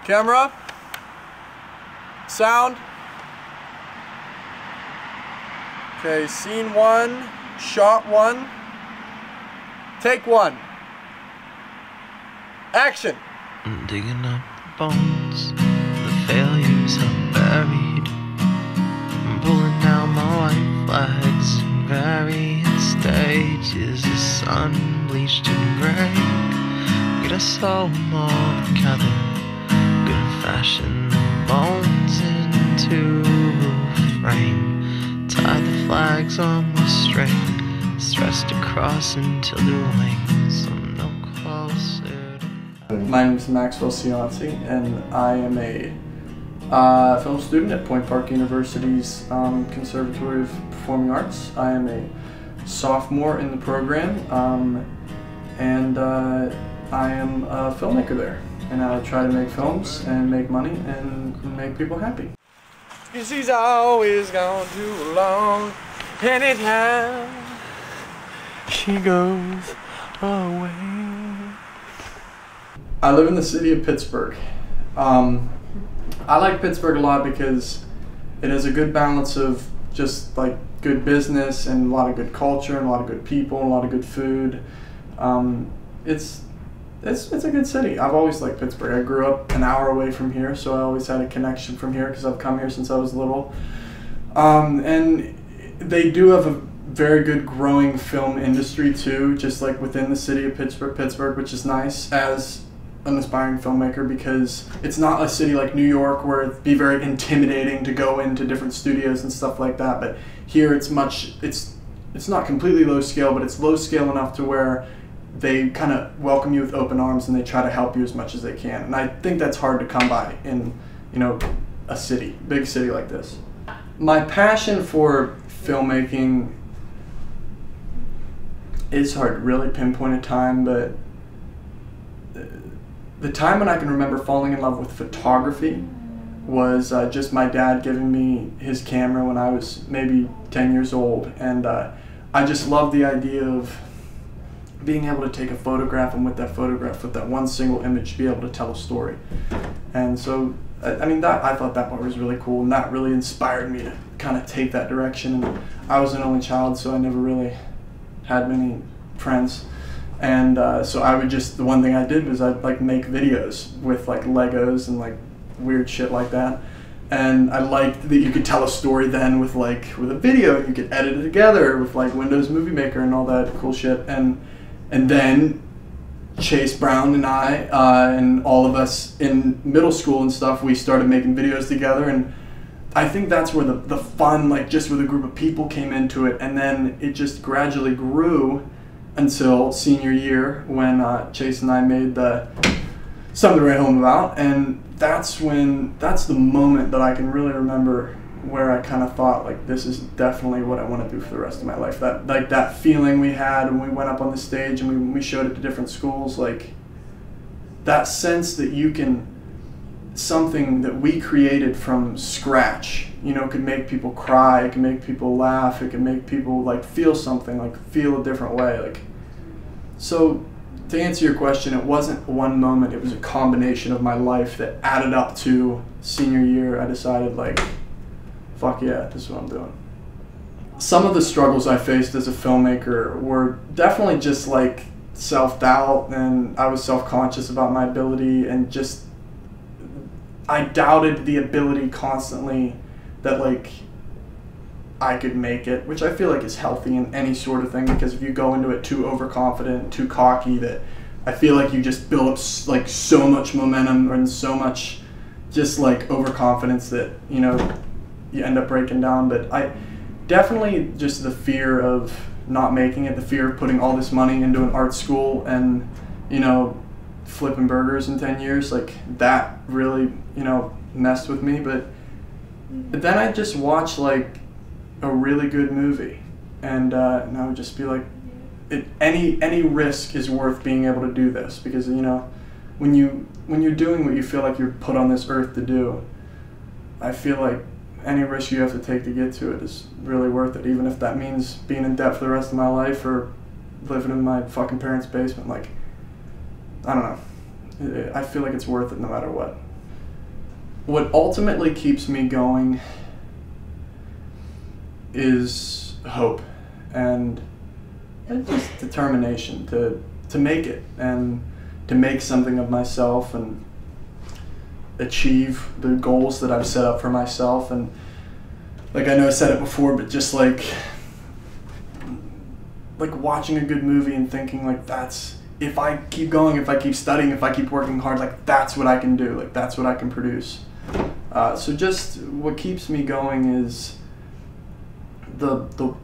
Camera. Sound. Okay, scene 1, shot 1, take 1. Action. I'm digging up the bones, the failures are buried. I'm pulling down my white flags in various stages. The sun bleached and gray. Get us all more together. Good fashion the bones into a frame. Tie the flags on the string, stretched across until their wings. I'm no closer to... My name is Maxwell Cianci, and I am a film student at Point Park University's Conservatory of Performing Arts. I am a sophomore in the program, and I am a filmmaker there. And I try to make films and make money and make people happy. 'Cause he's always gone too long. Anytime she goes away. I live in the city of Pittsburgh. I like Pittsburgh a lot because it has a good balance of just like good business and a lot of good culture and a lot of good people and a lot of good food. It's a good city. I've always liked Pittsburgh. I grew up an hour away from here, so I always had a connection from here because I've come here since I was little. And they do have a very good growing film industry too, just like within the city of Pittsburgh, which is nice as an aspiring filmmaker because it's not a city like New York where it'd be very intimidating to go into different studios and stuff like that. But here it's not completely low scale, but it's low scale enough to where they kind of welcome you with open arms and they try to help you as much as they can. And I think that's hard to come by in, you know, a city, big city like this. My passion for filmmaking, it's hard to really pinpoint a time, but the time when I can remember falling in love with photography was just my dad giving me his camera when I was maybe 10 years old. And I just loved the idea of being able to take a photograph and with that one single image, be able to tell a story. And so, I mean, I thought that part was really cool, and that really inspired me to kind of take that direction. And I was an only child, so I never really had many friends. And so the one thing I did was I'd like make videos with like Legos and like weird shit like that. And I liked that you could tell a story then with a video, you could edit it together with like Windows Movie Maker and all that cool shit. And then Chase Brown and I and all of us in middle school and stuff, we started making videos together. And I think that's where the fun, like just with a group of people came into it. And then it just gradually grew until senior year when Chase and I made Something to Write Home About. And that's the moment that I can really remember where I kind of thought, like, this is definitely what I want to do for the rest of my life. That feeling we had when we went up on the stage and we showed it to different schools, like that sense that something that we created from scratch, you know, could make people cry, it can make people laugh, it can make people like feel something, like feel a different way. Like, so to answer your question, it wasn't one moment, it was a combination of my life that added up to senior year. I decided, like, fuck yeah, this is what I'm doing. Some of the struggles I faced as a filmmaker were definitely just like self-doubt, and I was self-conscious about my ability, and just I doubted the ability constantly that like I could make it, which I feel like is healthy in any sort of thing, because if you go into it too overconfident, too cocky, that I feel like you just build up like so much momentum and so much just like overconfidence that, you know, you end up breaking down. But I definitely just the fear of not making it, the fear of putting all this money into an art school and, you know, flipping burgers in 10 years, like that really, you know, messed with me. But then I just watched like a really good movie, and I would just be like, any risk is worth being able to do this, because, you know, when you're doing what you feel like you're put on this earth to do, I feel like any risk you have to take to get to it is really worth it, even if that means being in debt for the rest of my life or living in my fucking parents' basement. Like, I don't know. I feel like it's worth it no matter what. What ultimately keeps me going is hope and just determination to make it and to make something of myself and achieve the goals that I've set up for myself. And like, I know I said it before, but just like watching a good movie and thinking like, that's, if I keep going, if I keep studying, if I keep working hard, like that's what I can do, like that's what I can produce. So just what keeps me going is the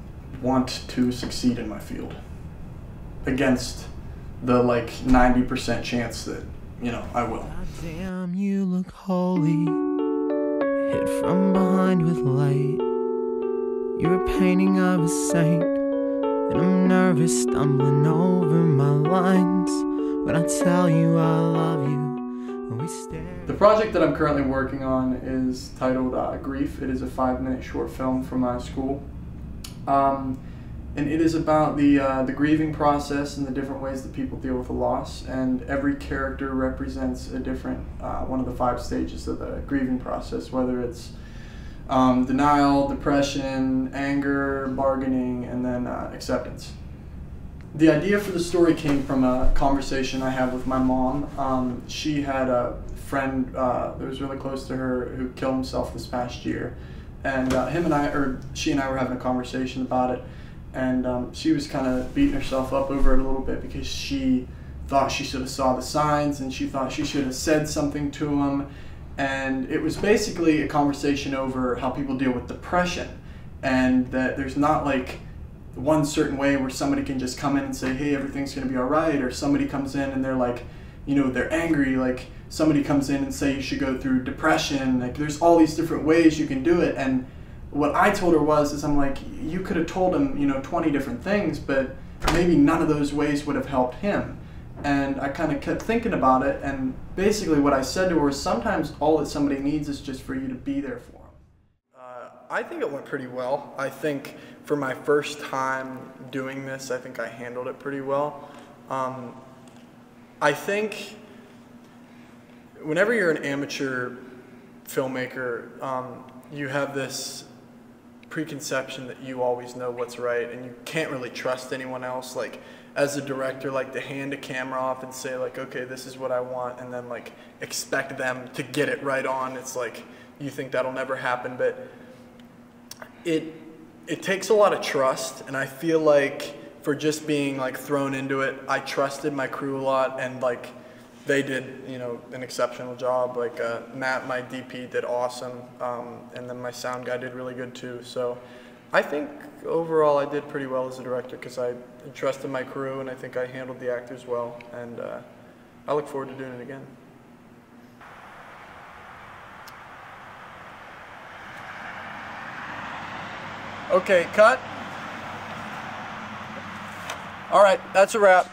want to succeed in my field against the like 90% chance that, you know, I will. God damn, you look holy, hid from behind with light. You're a painting of a saint, and I'm nervous stumbling over my lines when I tell you I love you. When we stare. The project that I'm currently working on is titled Grief. It is a 5-minute short film from my school. And it is about the grieving process and the different ways that people deal with a loss. And every character represents a different one of the 5 stages of the grieving process, whether it's denial, depression, anger, bargaining, and then acceptance. The idea for the story came from a conversation I had with my mom. She had a friend that was really close to her who killed himself this past year. And she and I were having a conversation about it. And she was kind of beating herself up over it a little bit because she thought she should have saw the signs and she thought she should have said something to him. And it was basically a conversation over how people deal with depression, and that there's not like one certain way where somebody can just come in and say, hey, everything's going to be all right, or somebody comes in and they're like, you know, they're angry, like somebody comes in and say you should go through depression. Like there's all these different ways you can do it. And what I told her is I'm like, you could have told him, you know, 20 different things, but maybe none of those ways would have helped him. And I kind of kept thinking about it, and basically what I said to her was sometimes all that somebody needs is just for you to be there for them. I think it went pretty well. I think for my first time doing this, I think I handled it pretty well. I think whenever you're an amateur filmmaker, you have this preconception that you always know what's right, and you can't really trust anyone else. Like as a director, like to hand a camera off and say like, okay, this is what I want, and then like expect them to get it right on. It's like you think that'll never happen, but it takes a lot of trust. And I feel like for just being like thrown into it, I trusted my crew a lot, and like they did, you know, an exceptional job. Like Matt, my DP, did awesome, and then my sound guy did really good too. So I think overall I did pretty well as a director because I trusted my crew, and I think I handled the actors well, and I look forward to doing it again. Okay, cut. All right, that's a wrap.